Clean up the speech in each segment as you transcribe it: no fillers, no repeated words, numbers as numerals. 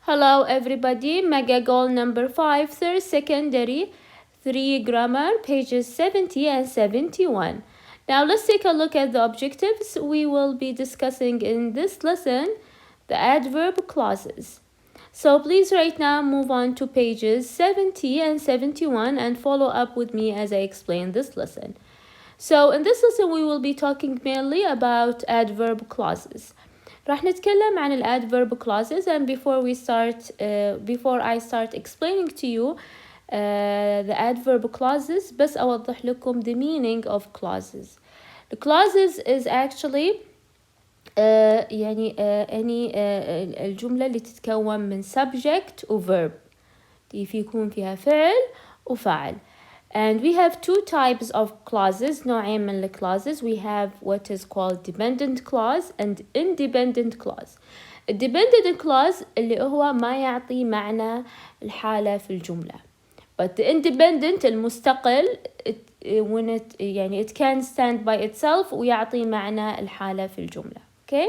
Hello everybody, mega goal number 5, third secondary, 3 grammar, pages 70 and 71. Now let's take a look at the objectives we will be discussing in this lesson, the adverb clauses. So please right now move on to pages 70 and 71 and follow up with me as I explain this lesson. So in this lesson we will be talking mainly about adverb clauses. راح نتكلم عن adverb clauses, and before I start explaining to you the adverb clauses بس أوضح لكم the meaning of clauses. The clauses is actually الجملة اللي تتكون من subject و verb اللي يكون فيها فعل وفاعل. And we have two types of clauses, نوعين من clauses. We have what is called dependent clause and independent clause. Dependent clause اللي هو ما يعطي معنى الحالة في الجملة. But the independent المستقل it can stand by itself ويعطي معنى الحالة في الجملة. Okay?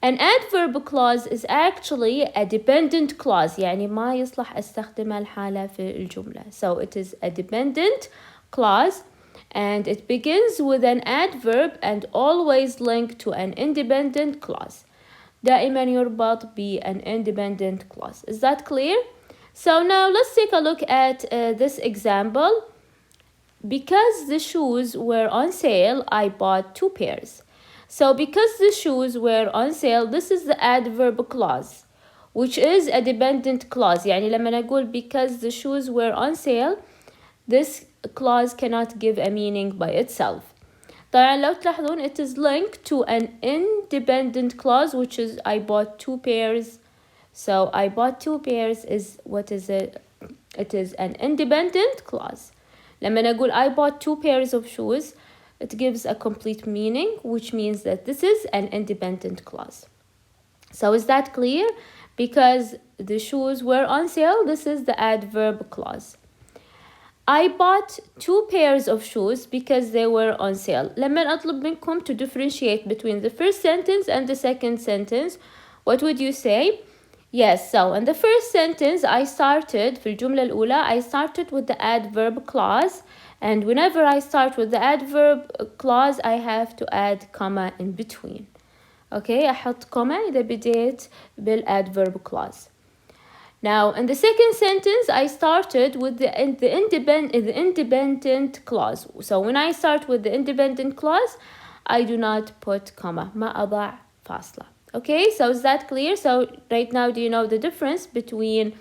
An adverb clause is actually a dependent clause, يعني ما يصلح استخدمها الحالة في الجملة. So it is a dependent clause and it begins with an adverb and always linked to an independent clause. دائما يربط an independent clause. Is that clear? So now let's take a look at this example. Because the shoes were on sale, I bought 2 pairs. So because the shoes were on sale, this is the adverb clause, which is a dependent clause. يعني لما نقول because the shoes were on sale, this clause cannot give a meaning by itself. طبعا لو تلاحظون it is linked to an independent clause, which is I bought 2 pairs. So I bought 2 pairs is what is it? It is an independent clause. لما نقول I bought 2 pairs of shoes, it gives a complete meaning, which means that this is an independent clause. So is that clear? Because the shoes were on sale, this is the adverb clause. I bought 2 pairs of shoes because they were on sale. لما أطلب منكم to differentiate between the first sentence and the second sentence, what would you say? Yes, so in the first sentence, I started في الجملة الأولى, I started with the adverb clause. And whenever I start with the adverb clause, I have to add comma in between. Okay, أحط comma إذا بديت بالadverb clause. Now, in the second sentence, I started with the independent clause. So when I start with the independent clause, I do not put comma. ما أضع فاصلة. Okay, so is that clear? So right now, do you know the difference between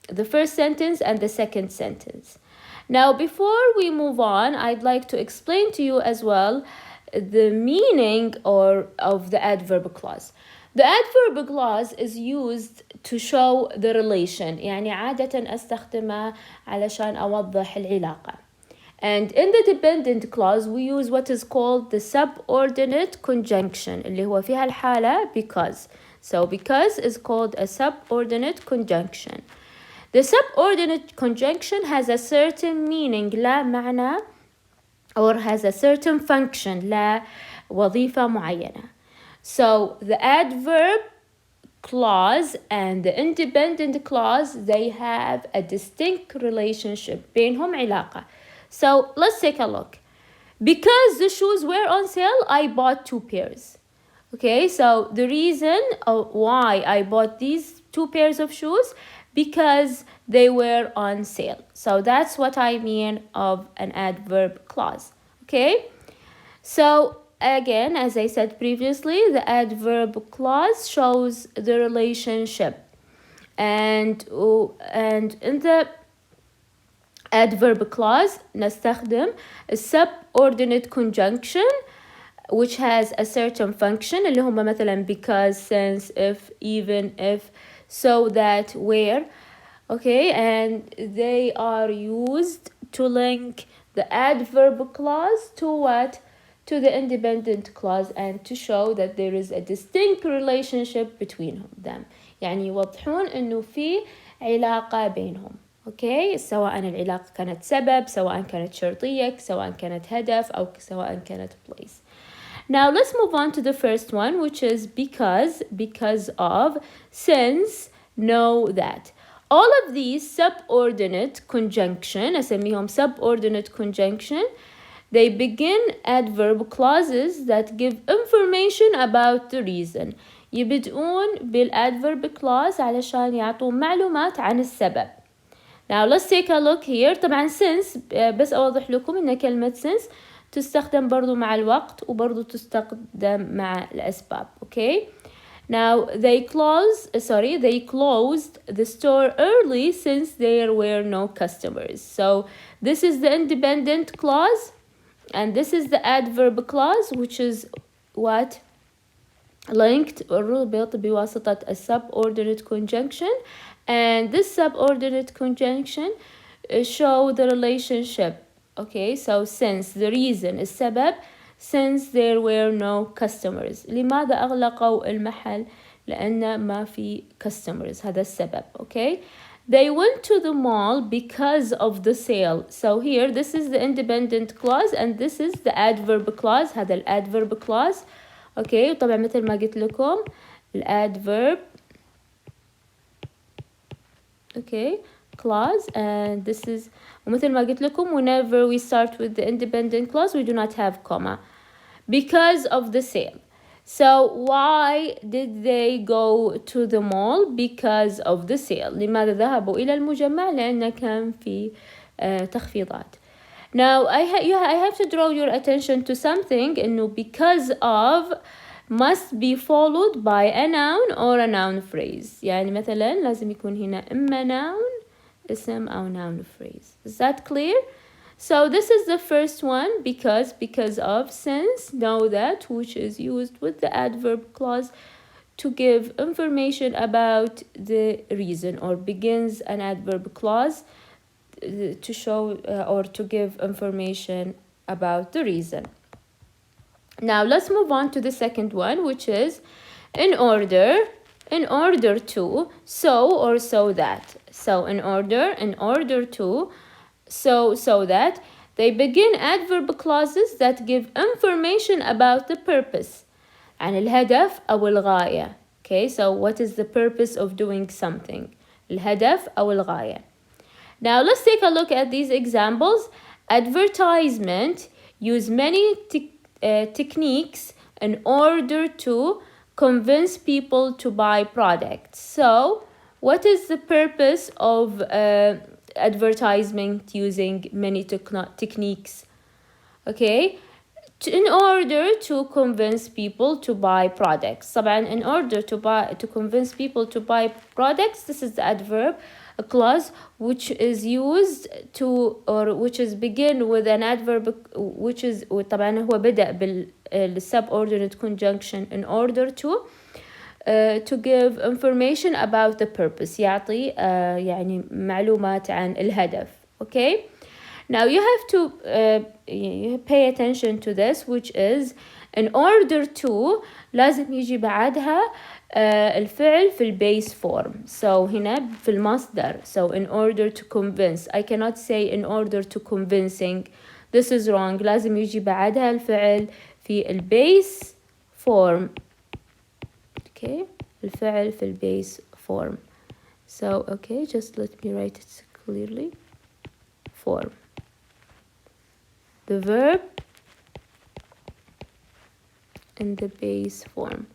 the first sentence and the second sentence? Now, before we move on, I'd like to explain to you as well the meaning of the adverb clause. The adverb clause is used to show the relation. يعني عادة أستخدمها علشان أوضح العلاقة. And in the dependent clause, we use what is called the subordinate conjunction اللي هو فيها الحالة because. So because is called a subordinate conjunction. The subordinate conjunction has a certain meaning, لا معنى, or has a certain function, لا وظيفة معينة. So the adverb clause and the independent clause, they have a distinct relationship. بينهم علاقة. So let's take a look. Because the shoes were on sale, I bought 2 pairs. Okay, so the reason why I bought these 2 pairs of shoes, because they were on sale. So that's what I mean of an adverb clause. Okay, so again, as I said previously, the adverb clause shows the relationship, and in the adverb clause نستخدم a subordinate conjunction which has a certain function اللي هم مثلا because, since, if, even, if, so, that, where. Okay, and they are used to link the adverb clause to what? To the independent clause, and to show that there is a distinct relationship between them. يعني يوضحون إنه في علاقة بينهم. Okay, سواء العلاقة كانت سبب، سواء كانت شرطية، سواء كانت هدف، أو سواء كانت place. Now let's move on to the first one, which is because of, since, know that. All of these subordinate conjunction, أسميهم subordinate conjunction, they begin adverb clauses that give information about the reason. يبدؤون بالadverb clause علشان يعطون معلومات عن السبب. Now let's take a look here. طبعا since بس أوضح لكم إن كلمة since تستخدم برضو مع الوقت وبرضو تستخدم مع الأسباب. Okay. Now they closed the store early since there were no customers. So this is the independent clause and this is the adverb clause, which is what? Linked الرابط بواسطة a subordinate conjunction, and this subordinate conjunction show the relationship. Okay, so since the reason السبب, since there were no customers. لماذا أغلقوا المحل؟ لأن ما في customers. هذا السبب. Okay. They went to the mall because of the sale. So here this is the independent clause and this is the adverb clause. هذا الادverb clause. Okay. وطبعا مثل ما قلت لكم الادverb. Okay. Clause, and this is ومثل ما قلت لكم whenever we start with the independent clause we do not have comma because of the sale. So why did they go to the mall? Because of the sale. لماذا ذهبوا إلى المجمع؟ لأن كان في تخفيضات. Now I have to draw your attention to something إنه because of must be followed by a noun or a noun phrase. يعني مثلا لازم يكون هنا إما noun اسم أو noun phrase. Is that clear? So this is the first one, because of, since, know that, which is used with the adverb clause to give information about the reason, or begins an adverb clause to show or to give information about the reason. Now let's move on to the second one, which is in order to, so or so that. So in order to, so that. They begin adverb clauses that give information about the purpose. عن الهدف أو الغاية. Okay, so what is the purpose of doing something? الهدف أو الغاية. Now let's take a look at these examples. Advertisement use many techniques in order to convince people to buy products. So what is the purpose of advertisement using many techniques? Okay, in order to convince people to buy products. طبعا in order to convince people to buy products, this is the adverb, a clause which is used to, or which is begin with an adverb which is طبعا هو بدأ بالsubordinate conjunction in order to give information about the purpose. يعطي يعني معلومات عن الهدف. Okay. Now you have to pay attention to this, which is in order to لازم يجي بعدها الفعل في البase form. So هنا في المصدر. So in order to convince. I cannot say in order to convincing. This is wrong. لازم يجي بعدها الفعل في البase form. Okay. الفعل في البase form. So okay, just let me write it clearly. Form. The verb in the base form.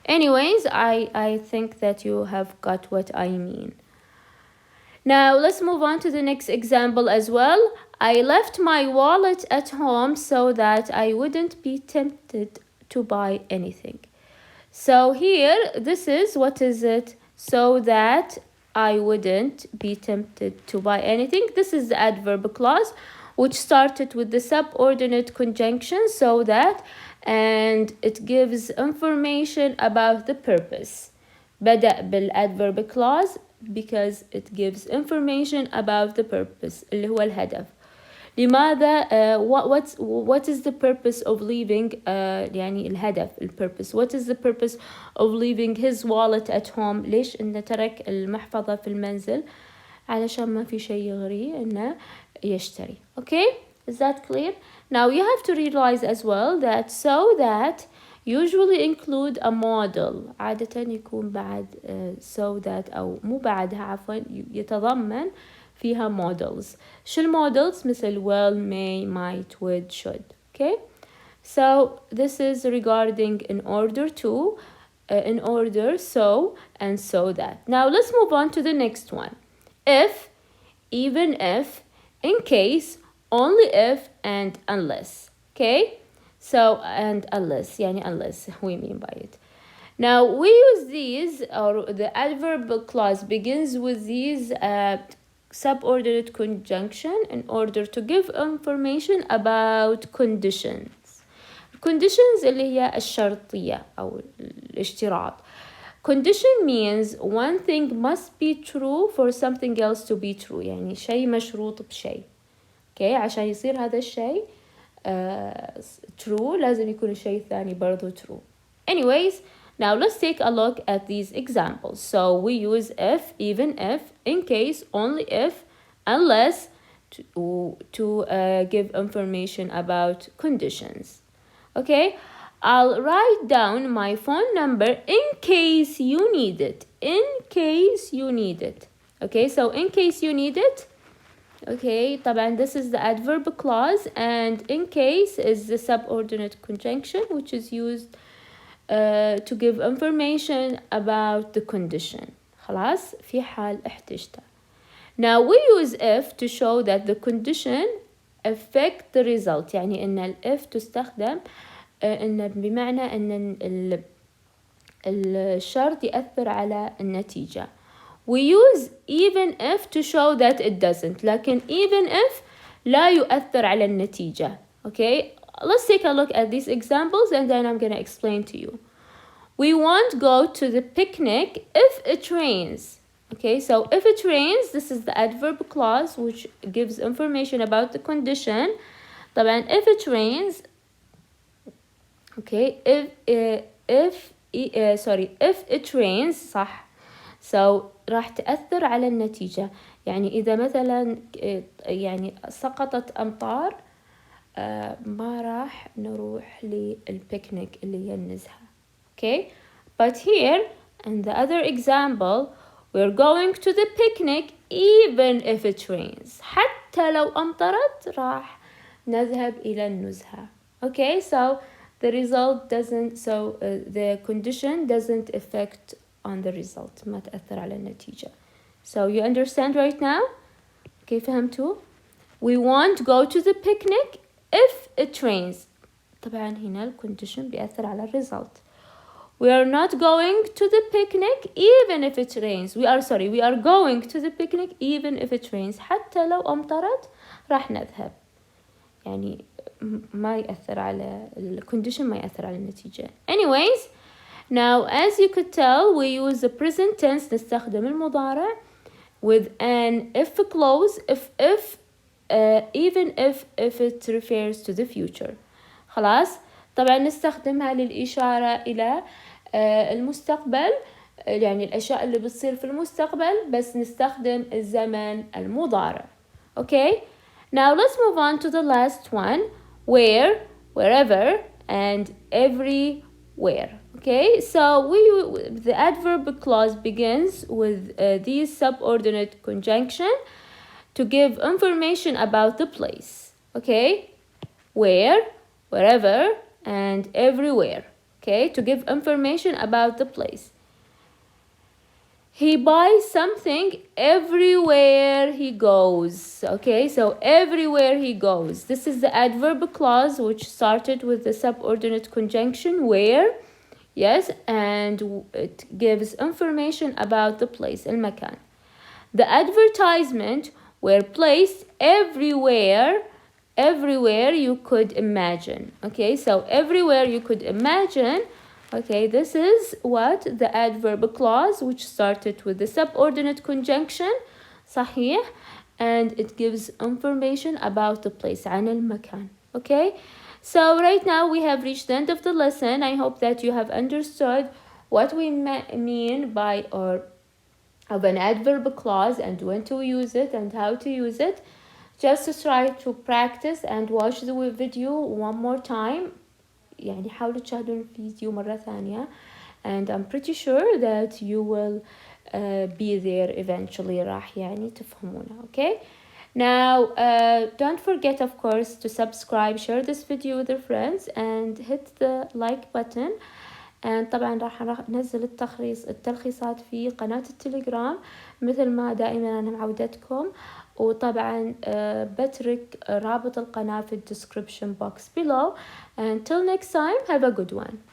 Anyways, I think that you have got what I mean. Now let's move on to the next example as well. I left my wallet at home so that I wouldn't be tempted to buy anything. So here, this is, what is it? So that I wouldn't be tempted to buy anything. This is the adverb clause, which started with the subordinate conjunction, so that, and it gives information about the purpose. بدأ بالadverb clause because it gives information about the purpose اللي هو الهدف. لماذا what is the purpose of leaving يعني الهدف purpose. What is the purpose of leaving his wallet at home? ليش إنه ترك المحفظة في المنزل؟ علشان ما في شيء يغريه إنه يشتري. Okay, is that clear? Now you have to realize as well that so that usually include a model. عادة يكون بعد so that أو مو بعدها عفوا يتضمن فيها models. شو المودلز؟ مثل will, may, might, would, should. Okay, so this is regarding in order to, in order, so, and so that. Now let's move on to the next one. If, even if, in case, only if, and unless. Okay, so and unless يعني unless we mean by it. Now we use these, or the adverb clause begins with these subordinate conjunction in order to give information about conditions. Conditions اللي هي الشرطية أو الاشتراط. Condition means one thing must be true for something else to be true. يعني شيء مشروط بشيء. Okay, عشان يصير هذا الشيء true لازم يكون الشيء الثاني برضو true. Anyways, now let's take a look at these examples. So we use if, even if, in case, only if, unless to give information about conditions. Okay, I'll write down my phone number in case you need it. In case you need it. Okay, so in case you need it. Okay, طبعا this is the adverb clause, and in case is the subordinate conjunction which is used to give information about the condition. خلاص في حال احتجت. Now we use if to show that the condition affect the result. يعني ان ال if تستخدم ان بمعنى ان الشرط يأثر على النتيجة. We use even if to show that it doesn't. لكن even if لا يؤثر على النتيجة. Okay, let's take a look at these examples and then I'm gonna explain to you. We won't go to the picnic if it rains. Okay, so if it rains, this is the adverb clause which gives information about the condition. طبعا if it rains, okay, if it rains صح. So راح تأثر على النتيجة. يعني إذا مثلا يعني سقطت أمطار ما راح نروح للبيكنيك اللي هي النزهة. Okay, but here in the other example we're going to the picnic even if it rains. حتى لو أمطرت راح نذهب إلى النزهة. Okay, so the result doesn't, so the condition doesn't affect on the result. ما تأثر على النتيجة. So you understand right now? Okay, فهمتوا? We won't go to the picnic if it rains. طبعا هنا condition بيأثر على result. We are not going to the picnic even if it rains. We are going to the picnic even if it rains. حتى لو أمطرت راح نذهب. يعني ما يأثر على condition ما يأثر على النتيجة. Anyways, now as you could tell we use the present tense نستخدم المضارع with an if clause if even if it refers to the future. خلاص طبعا نستخدمها للإشارة إلى المستقبل يعني الأشياء اللي بتصير في المستقبل بس نستخدم الزمن المضارع. Okay, now let's move on to the last one, where, wherever, and everywhere. Okay, so the adverb clause begins with these subordinate conjunction to give information about the place. Okay, where, wherever, and everywhere. Okay, to give information about the place. He buys something everywhere he goes. Okay, so everywhere he goes. This is the adverb clause which started with the subordinate conjunction where. Yes, and it gives information about the place, المكان. The advertisement were placed everywhere you could imagine. Okay, so everywhere you could imagine. Okay, this is what the adverb clause which started with the subordinate conjunction صحيح, and it gives information about the place عن المكان. Okay, so right now we have reached the end of the lesson. I hope that you have understood what we mean by or of an adverb clause and when to use it and how to use it. Just try to practice and watch the video one more time. يعني حاولوا تشاهدون الفيديو مرة ثانية and I'm pretty sure that you will be there eventually. راح يعني تفهمونه. Okay. Now, don't forget, of course, to subscribe, share this video with your friends, and hit the like button. And طبعا راح ننزل التلخيصات في قناة التلقرام مثل ما دائما أنا معودتكم. وطبعا بترك رابط القناة في description box below. Until next time, have a good one.